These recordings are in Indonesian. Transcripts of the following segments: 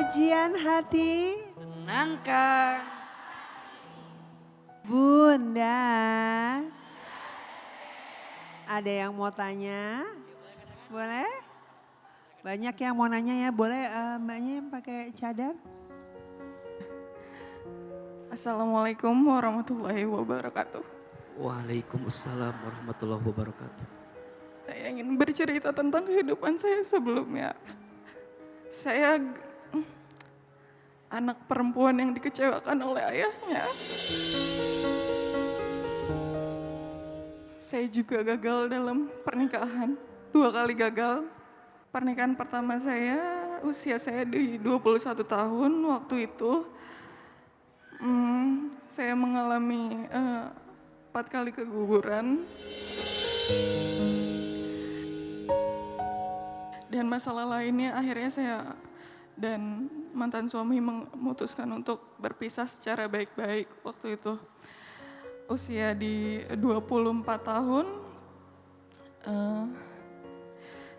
Ujian hati Tenangkan. Bunda. Ada yang mau tanya? Boleh? Banyak yang mau nanya ya, boleh mbaknya yang pakai cadar? Assalamualaikum warahmatullahi wabarakatuh. Waalaikumsalam warahmatullahi wabarakatuh. Saya ingin bercerita tentang kehidupan saya sebelumnya. Saya anak perempuan yang dikecewakan oleh ayahnya. Saya juga gagal dalam pernikahan, 2 kali gagal. Pernikahan pertama saya, usia saya di 21 tahun, waktu itu saya mengalami 4 kali keguguran. Dan masalah lainnya akhirnya saya dan mantan suami memutuskan untuk berpisah secara baik-baik waktu itu. Usia di 24 tahun,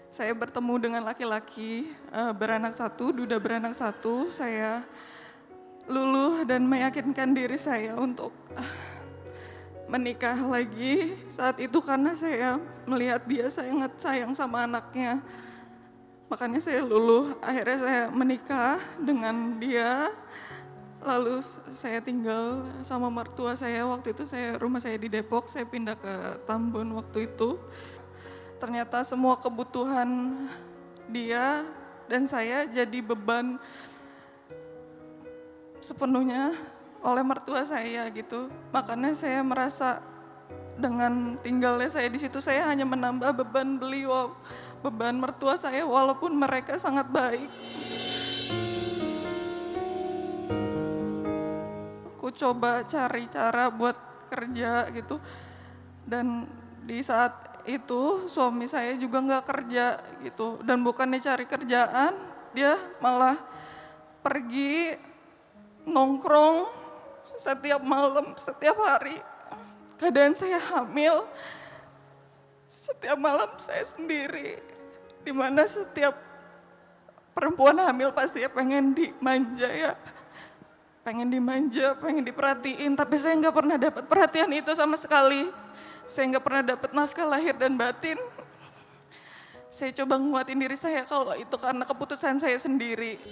saya bertemu dengan laki-laki beranak satu, duda beranak satu. Saya luluh dan meyakinkan diri saya untuk menikah lagi saat itu karena saya melihat dia sangat sayang sama anaknya. Makanya saya luluh, akhirnya saya menikah dengan dia. Lalu saya tinggal sama mertua saya, waktu itu rumah saya di Depok, saya pindah ke Tambun waktu itu. Ternyata semua kebutuhan dia dan saya jadi beban sepenuhnya oleh mertua saya gitu. Makanya saya merasa dengan tinggalnya saya di situ saya hanya menambah beban beliau, beban mertua saya walaupun mereka sangat baik. Aku coba cari cara buat kerja gitu. Dan di saat itu suami saya juga nggak kerja gitu. Dan bukannya cari kerjaan, dia malah pergi nongkrong setiap malam, setiap hari. Keadaan saya hamil, setiap malam saya sendiri. Dimana setiap perempuan hamil pasti pengen dimanja ya. Pengen dimanja, pengen diperhatiin, tapi saya nggak pernah dapat perhatian itu sama sekali. Saya nggak pernah dapat nafkah lahir dan batin. Saya coba nguatin diri saya kalau itu karena keputusan saya sendiri.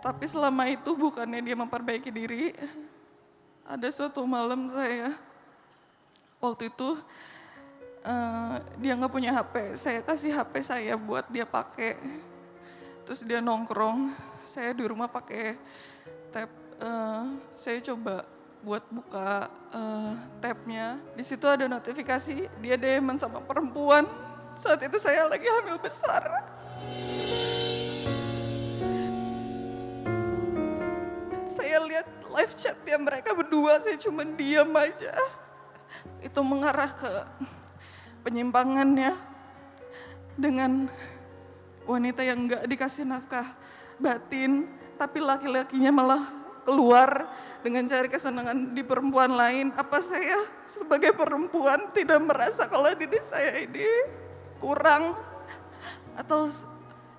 Tapi selama itu bukannya dia memperbaiki diri, ada suatu malam waktu itu dia nggak punya HP, saya kasih HP saya buat dia pakai. Terus dia nongkrong, saya di rumah pakai tab, saya coba buat buka tabnya. Di situ ada notifikasi dia DM-an sama perempuan. Saat itu saya lagi hamil besar. Saya lihat live chatnya mereka berdua, saya cuma diam aja. Itu mengarah ke penyimpangannya dengan wanita yang gak dikasih nafkah batin, tapi laki-lakinya malah keluar dengan cari kesenangan di perempuan lain. Apa saya sebagai perempuan tidak merasa kalau diri saya ini kurang atau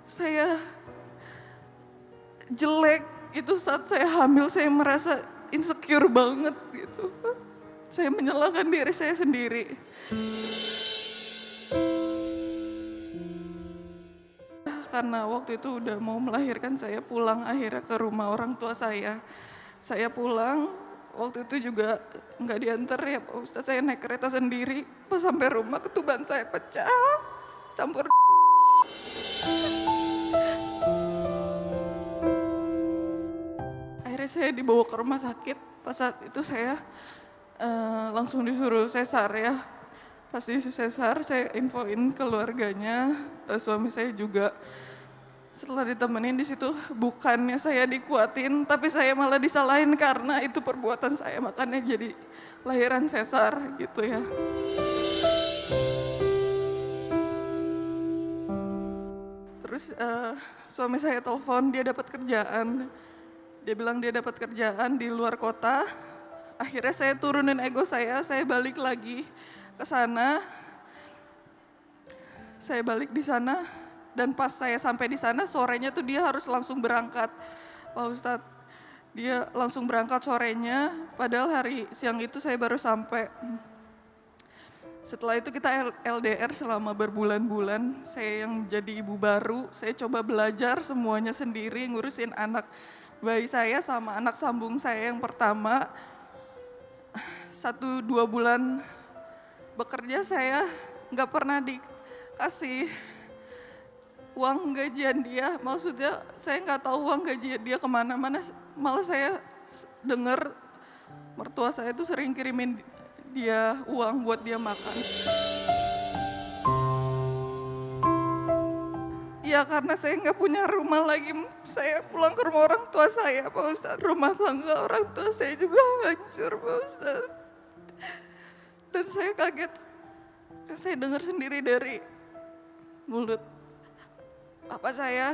saya jelek? Itu saat saya hamil saya merasa insecure banget gitu. Saya menyalahkan diri saya sendiri. Karena waktu itu udah mau melahirkan, saya pulang akhirnya ke rumah orang tua saya. Saya pulang, waktu itu juga nggak diantar ya Pak Ustadz, saya naik kereta sendiri. Pas sampai rumah ketuban saya pecah, campur. Akhirnya saya dibawa ke rumah sakit. Pas saat itu saya langsung disuruh sesar ya. Pas disuruh sesar, saya infoin keluarganya, suami saya juga. Setelah ditemenin di situ, bukannya saya dikuatin, tapi saya malah disalahin karena itu perbuatan saya, makanya jadi lahiran sesar gitu ya. Terus suami saya telepon, dia dapat kerjaan. Dia bilang dia dapat kerjaan di luar kota. Akhirnya saya turunin ego saya balik lagi ke sana. saya balik di sana dan pas saya sampai di sana sorenya tuh dia harus langsung berangkat, Pak Ustadz. Dia langsung berangkat sorenya, padahal hari siang itu saya baru sampai. Setelah itu kita LDR selama berbulan-bulan, saya yang jadi ibu baru, saya coba belajar semuanya sendiri, ngurusin anak bayi saya sama anak sambung saya yang pertama. 1-2 bulan bekerja saya nggak pernah dikasih uang gajian dia, maksudnya saya nggak tahu uang gajian dia kemana-mana, malah saya dengar mertua saya itu sering kirimin dia uang buat dia makan. Ya karena saya nggak punya rumah lagi, saya pulang ke rumah orang tua saya, Pak Ustadz. Rumah tangga orang tua saya juga hancur, Pak Ustadz. Dan saya kaget, saya dengar sendiri dari mulut papa saya,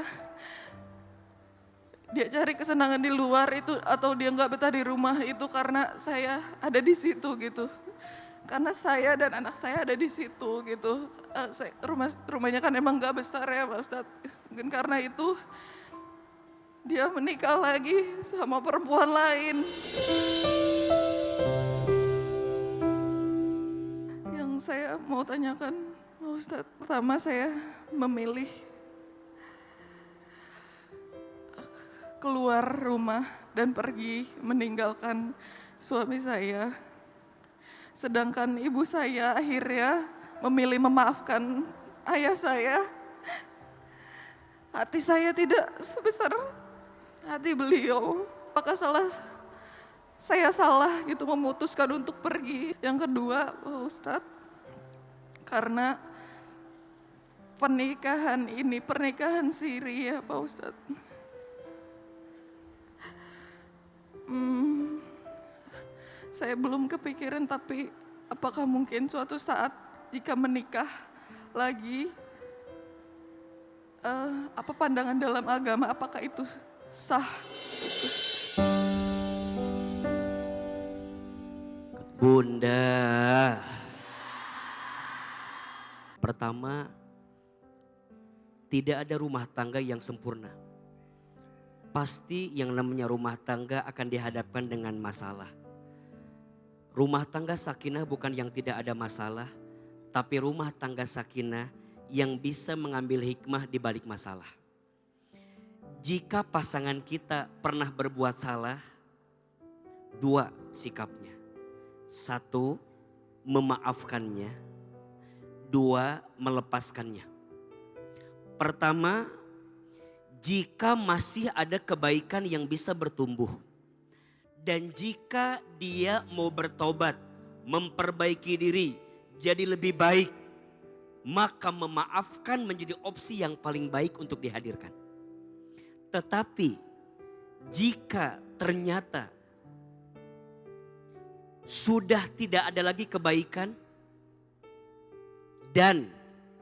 dia cari kesenangan di luar itu atau dia nggak betah di rumah itu karena saya ada di situ gitu. Karena saya dan anak saya ada di situ gitu. Rumahnya kan emang nggak besar ya Pak Ustadz. Mungkin karena itu dia menikah lagi sama perempuan lain. Yang saya mau tanyakan Pak Ustadz, pertama saya memilih keluar rumah dan pergi meninggalkan suami saya. Sedangkan ibu saya akhirnya memilih memaafkan ayah saya. Hati saya tidak sebesar hati beliau. Apakah saya salah gitu memutuskan untuk pergi. Yang kedua, Pak Ustadz, karena pernikahan ini pernikahan siri ya Pak Ustadz. Saya belum kepikiran, tapi apakah mungkin suatu saat jika menikah lagi, apa pandangan dalam agama, apakah itu sah? Bunda, pertama, tidak ada rumah tangga yang sempurna. Pasti yang namanya rumah tangga akan dihadapkan dengan masalah. Rumah tangga sakinah bukan yang tidak ada masalah, tapi rumah tangga sakinah yang bisa mengambil hikmah di balik masalah. Jika pasangan kita pernah berbuat salah, 2 sikapnya. 1, memaafkannya. 2, melepaskannya. Pertama, jika masih ada kebaikan yang bisa bertumbuh. Dan jika dia mau bertobat, memperbaiki diri, jadi lebih baik, maka memaafkan menjadi opsi yang paling baik untuk dihadirkan. Tetapi jika ternyata sudah tidak ada lagi kebaikan dan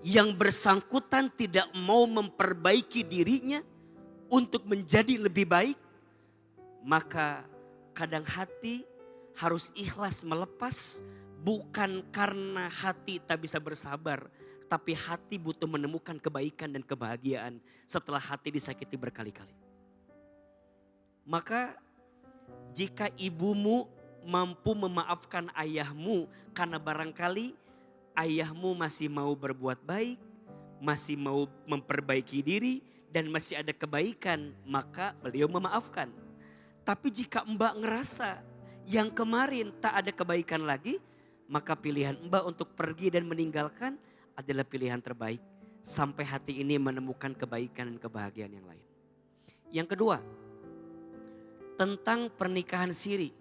yang bersangkutan tidak mau memperbaiki dirinya untuk menjadi lebih baik, maka kadang hati harus ikhlas melepas, bukan karena hati tak bisa bersabar, tapi hati butuh menemukan kebaikan dan kebahagiaan setelah hati disakiti berkali-kali. Maka jika ibumu mampu memaafkan ayahmu karena barangkali ayahmu masih mau berbuat baik, masih mau memperbaiki diri dan masih ada kebaikan, maka beliau memaafkan. Tapi jika Mbak ngerasa yang kemarin tak ada kebaikan lagi, maka pilihan Mbak untuk pergi dan meninggalkan adalah pilihan terbaik. Sampai hati ini menemukan kebaikan dan kebahagiaan yang lain. Yang kedua, tentang pernikahan siri.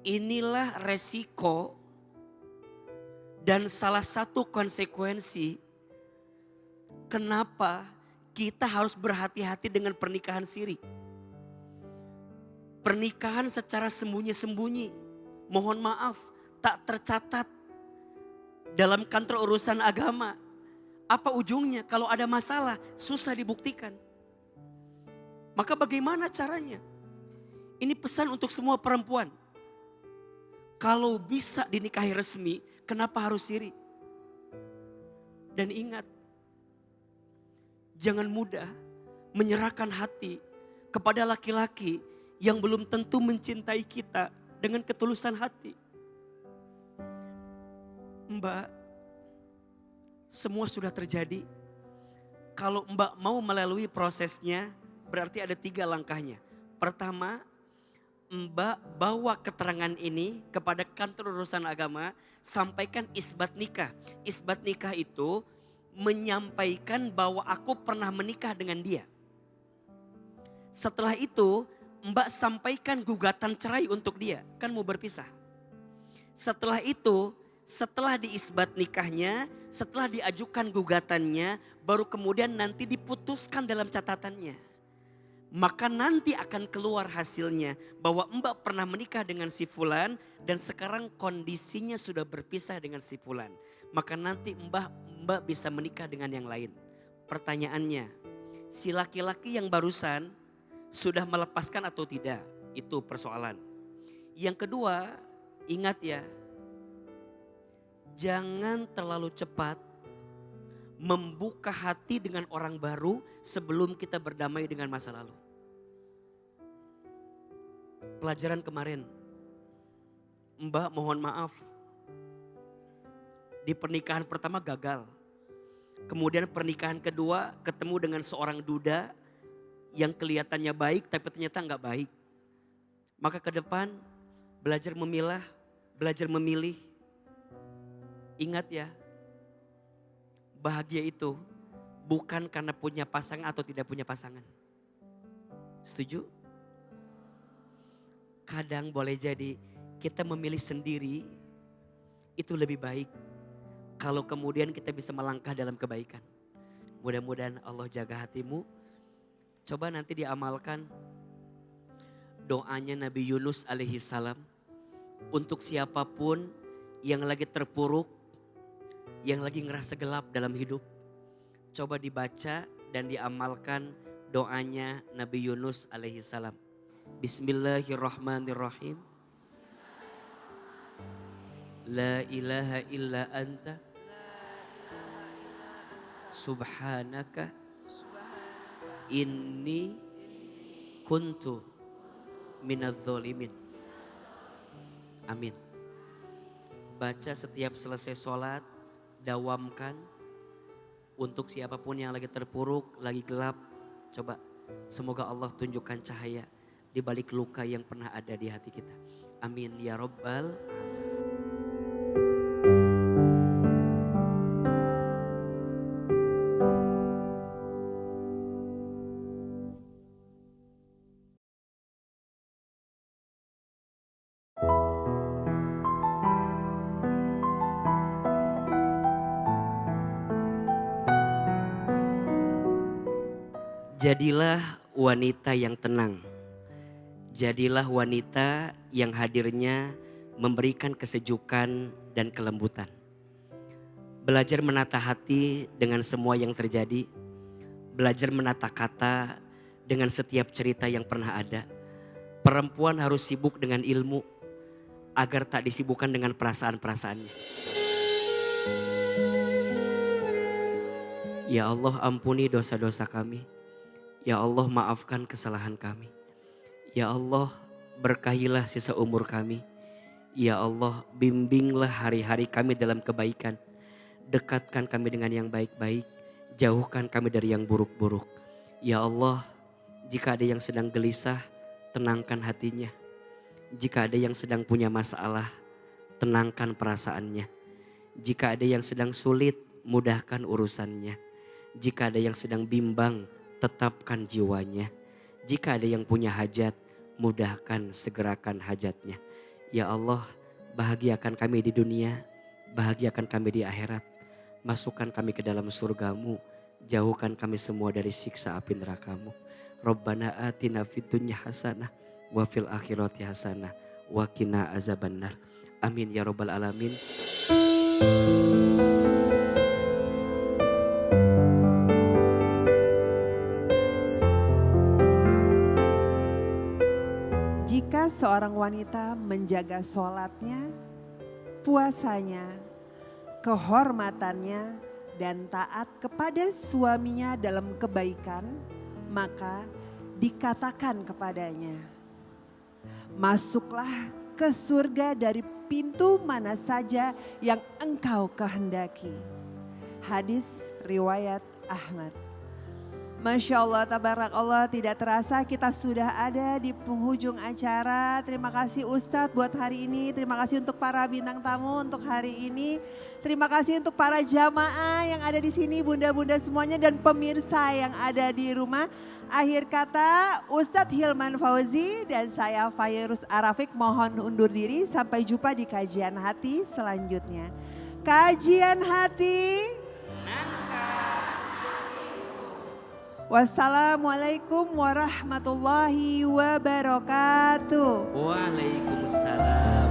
Inilah resiko dan salah satu konsekuensi kenapa kita harus berhati-hati dengan pernikahan siri. Pernikahan secara sembunyi-sembunyi, mohon maaf, tak tercatat dalam kantor urusan agama. Apa ujungnya? Kalau ada masalah, susah dibuktikan. Maka bagaimana caranya? Ini pesan untuk semua perempuan. Kalau bisa dinikahi resmi, kenapa harus siri? Dan ingat, jangan mudah menyerahkan hati kepada laki-laki yang belum tentu mencintai kita dengan ketulusan hati. Mbak, semua sudah terjadi. Kalau Mbak mau melalui prosesnya, berarti ada 3 langkahnya. Pertama, Mbak bawa keterangan ini kepada kantor urusan agama, sampaikan isbat nikah. Isbat nikah itu menyampaikan bahwa aku pernah menikah dengan dia. Setelah itu, Mbak sampaikan gugatan cerai untuk dia, kan mau berpisah. Setelah itu, setelah diisbat nikahnya, setelah diajukan gugatannya, baru kemudian nanti diputuskan dalam catatannya. Maka nanti akan keluar hasilnya bahwa Mbak pernah menikah dengan si fulan dan sekarang kondisinya sudah berpisah dengan si fulan. Maka nanti Mbak bisa menikah dengan yang lain. Pertanyaannya, si laki-laki yang barusan sudah melepaskan atau tidak? Itu persoalan. Yang kedua, ingat ya, jangan terlalu cepat membuka hati dengan orang baru sebelum kita berdamai dengan masa lalu. Pelajaran kemarin, Mbak mohon maaf, di pernikahan pertama gagal. Kemudian pernikahan kedua ketemu dengan seorang duda yang kelihatannya baik tapi ternyata nggak baik. Maka ke depan belajar memilah, belajar memilih. Ingat ya, bahagia itu bukan karena punya pasangan atau tidak punya pasangan. Setuju? Kadang boleh jadi kita memilih sendiri itu lebih baik. Kalau kemudian kita bisa melangkah dalam kebaikan. Mudah-mudahan Allah jaga hatimu. Coba nanti diamalkan doanya Nabi Yunus alaihi salam. Untuk siapapun yang lagi terpuruk, yang lagi ngerasa gelap dalam hidup. Coba dibaca dan diamalkan doanya Nabi Yunus alaihi salam. Bismillahirrahmanirrahim. La ilaha illa anta. Subhanaka. Inni kuntu minadz zalimin. Amin. Baca setiap selesai sholat, dawamkan. Untuk siapapun yang lagi terpuruk, lagi gelap, coba semoga Allah tunjukkan cahaya di balik luka yang pernah ada di hati kita. Amin ya Rabbal alamin. Jadilah wanita yang tenang. Jadilah wanita yang hadirnya memberikan kesejukan dan kelembutan. Belajar menata hati dengan semua yang terjadi. Belajar menata kata dengan setiap cerita yang pernah ada. Perempuan harus sibuk dengan ilmu agar tak disibukkan dengan perasaan-perasaannya. Ya Allah, ampuni dosa-dosa kami. Ya Allah, maafkan kesalahan kami. Ya Allah, berkahilah sisa umur kami. Ya Allah, bimbinglah hari-hari kami dalam kebaikan. Dekatkan kami dengan yang baik-baik. Jauhkan kami dari yang buruk-buruk. Ya Allah, jika ada yang sedang gelisah, tenangkan hatinya. Jika ada yang sedang punya masalah, tenangkan perasaannya. Jika ada yang sedang sulit, mudahkan urusannya. Jika ada yang sedang bimbang, tetapkan jiwanya. Jika ada yang punya hajat, mudahkan segerakan hajatnya. Ya Allah, bahagiakan kami di dunia, bahagiakan kami di akhirat. Masukkan kami ke dalam surgamu, jauhkan kami semua dari siksa api nerakamu. Rabbana atina fid dunya hasanah wa fil akhirati hasanah wa qina azabannar. Amin ya rabbal alamin. Jika seorang wanita menjaga sholatnya, puasanya, kehormatannya, dan taat kepada suaminya dalam kebaikan, maka dikatakan kepadanya, masuklah ke surga dari pintu mana saja yang engkau kehendaki. Hadis riwayat Ahmad. Masya Allah, tabarak Allah, tidak terasa kita sudah ada di penghujung acara. Terima kasih Ustadz buat hari ini, terima kasih untuk para bintang tamu untuk hari ini. Terima kasih untuk para jamaah yang ada di sini, bunda-bunda semuanya dan pemirsa yang ada di rumah. Akhir kata Ustadz Hilman Fauzi dan saya Fairuz Arafik mohon undur diri. Sampai jumpa di kajian hati selanjutnya. Kajian hati. Wassalamualaikum warahmatullahi wabarakatuh. Waalaikumsalam.